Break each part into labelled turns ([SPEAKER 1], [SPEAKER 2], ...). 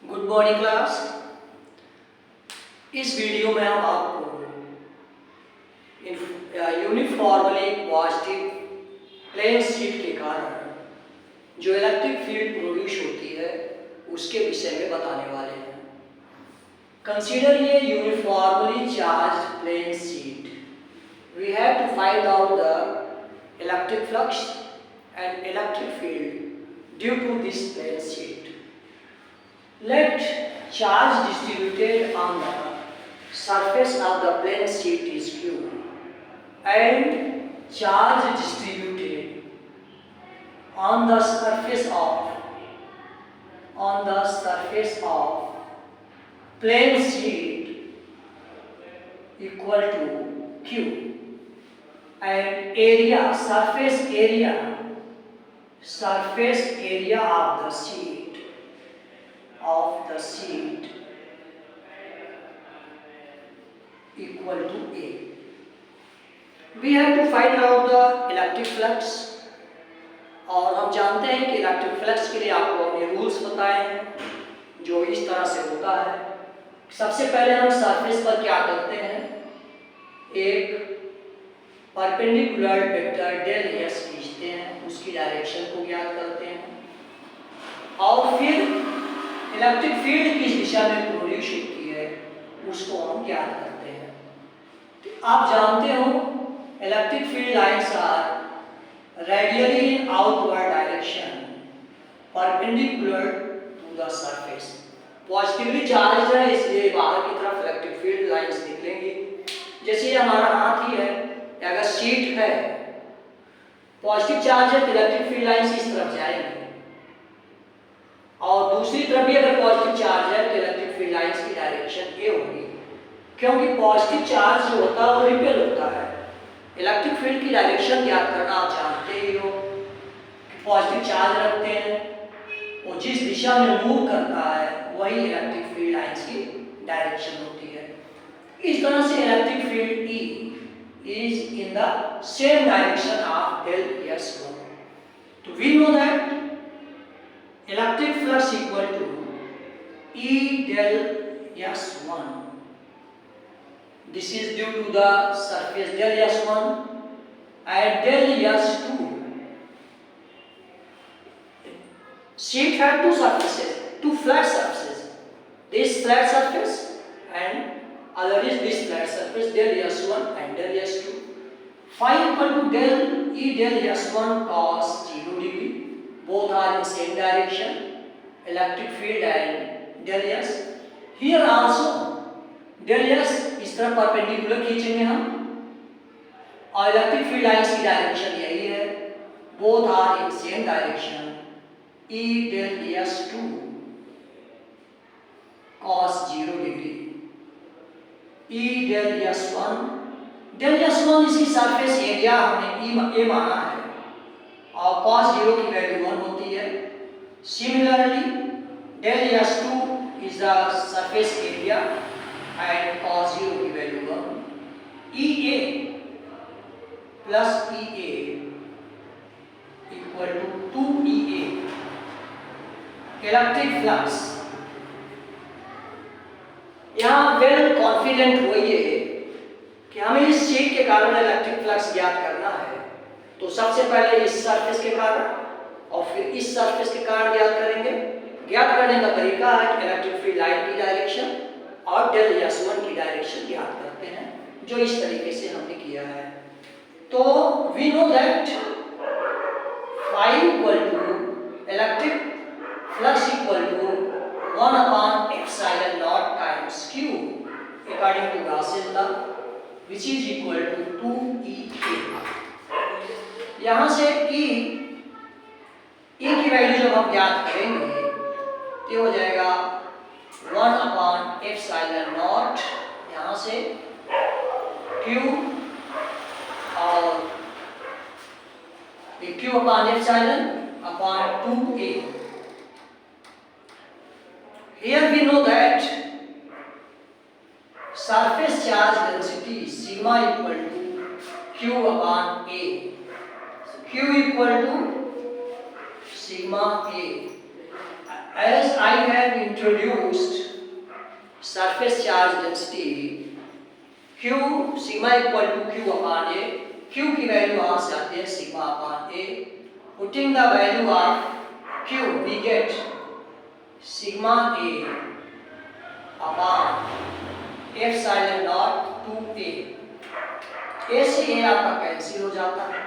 [SPEAKER 1] Good morning class. इस video में हम आपको यूनिफॉर्मली पॉजिटिव प्लेन शीट के कारण जो इलेक्ट्रिक फील्ड प्रोड्यूस होती है उसके विषय में बताने वाले हैं। कंसीडर ये uniformly charge plane sheet. We have to find out the electric flux and electric field due to this plane sheet. Let charge distributed on the surface of the plane sheet is Q and charge distributed on the surface of plane sheet equal to Q and surface area of the sheet equal to A. We have to find out the electric flux. और हम जानते हैं कि electric flux के लिए आपको अपने rules बताए हैं जो इस तरह से होता है। सबसे पहले हम सरफेस पर क्या करते हैं, एक परपेंडिकुलर वेक्टर डेल एस खींचते हैं, उसकी डायरेक्शन को ज्ञात करते हैं और फिर इलेक्ट्रिक फील्ड किस दिशा में प्रोड्यूस होती है उसको हम ज्ञात करते हैं। तो आप जानते हो electric field lines are radially in outward direction perpendicular to the surface. Positively charge है इसलिए बाहर की तरफ इलेक्ट्रिक फील्ड लाइंस निकलेंगी। जैसे हमारा हाथ ही है, अगर शीट है पॉजिटिव चार्ज है तो इलेक्ट्रिक फील्ड लाइंस इस तरफ जाएंगी और दूसरी तरफ भी अगर पॉजिटिव चार्ज है तो इलेक्ट्रिक फील्ड लाइंस की डायरेक्शन ए होगी, क्योंकि पॉजिटिव चार्ज जो होता है वो रिपेल होता है। इलेक्ट्रिक फील्ड की डायरेक्शन ज्ञात करना आप जानते ही हो कि पॉजिटिव चार्ज रखते हैं वो जिस दिशा में मूव करता है वही इलेक्ट्रिक फील्ड लाइंस की डायरेक्शन होती है। इस तरह से electric field E is in the same direction of del S1. तो we know that electric flux equal to E del S1. This is due to the surface del S1 and del S2. Sheet had two surfaces, two flat surfaces. This flat surface and other is this flat surface del S1 and del S2. Phi equal to del E del S1 cos 0 degree. Both are in same direction, electric field and del S. Here also del S इस तरह perpendicular खींचेंगे हम और electric field lines की direction यही है। Both are in same direction, E del S2 cos 0 degree, E del S1, del S1 इसकी surface area हमने E माना है और cos 0 की वैल्यू 1 होती है। Similarly, del S2 is the surface area and cos 0 की value 1। EA plus EA equal to 2EA। Electric flux यहाँ वेल कॉन्फिडेंट होइए कि हमें इस शीट के कारण इलेक्ट्रिक फ्लक्स ज्ञात करना है, तो सबसे पहले इस सरफेस के कारण और फिर इस सरफेस के कारण ज्ञात करेंगे। ज्ञात करने का तरीका है कि इलेक्ट्रिक फील्ड लाइन की डायरेक्शन और डेल S1 की डायरेक्शन ज्ञात करते हैं, जो इस तरीके से हमने किया है। तो we know that phi equal to electric flux equal to 1 upon epsilon naught times Q according to Gauss's law, which is equal to 2EA। यहाँ से E की वैल्यू जब हम ज्ञात करेंगे तो हो जाएगा 1 upon epsilon naught, यहाँ से Q और Q upon epsilon upon 2A। Here we know that surface charge density sigma equal to Q upon A. So Q equal to sigma A As I have introduced surface charge density Q sigma equal to Q upon A. Q की value वहाँ से आती है sigma upon A. Putting the value of Q, we get sigma A upon epsilon naught 2A. A से A आपका cancel हो जाता है.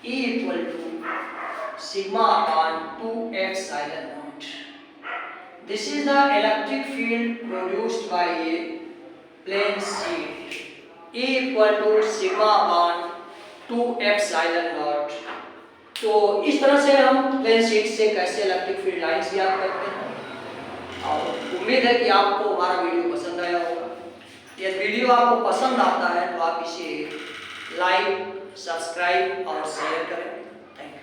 [SPEAKER 1] E equal to sigma upon 2 epsilon naught. This is the electric field produced by a plane sheet. E equal to sigma upon 2 epsilon naught. तो इस तरह से हम प्लेन शीट से कैसे इलेक्ट्रिक फील्ड लाइंस याद करते हैं और उम्मीद है कि आपको हमारा वीडियो पसंद आया होगा. यदि वीडियो आपको पसंद आता है तो आप इसे लाइक, सब्सक्राइब और शेयर करें. Thank you.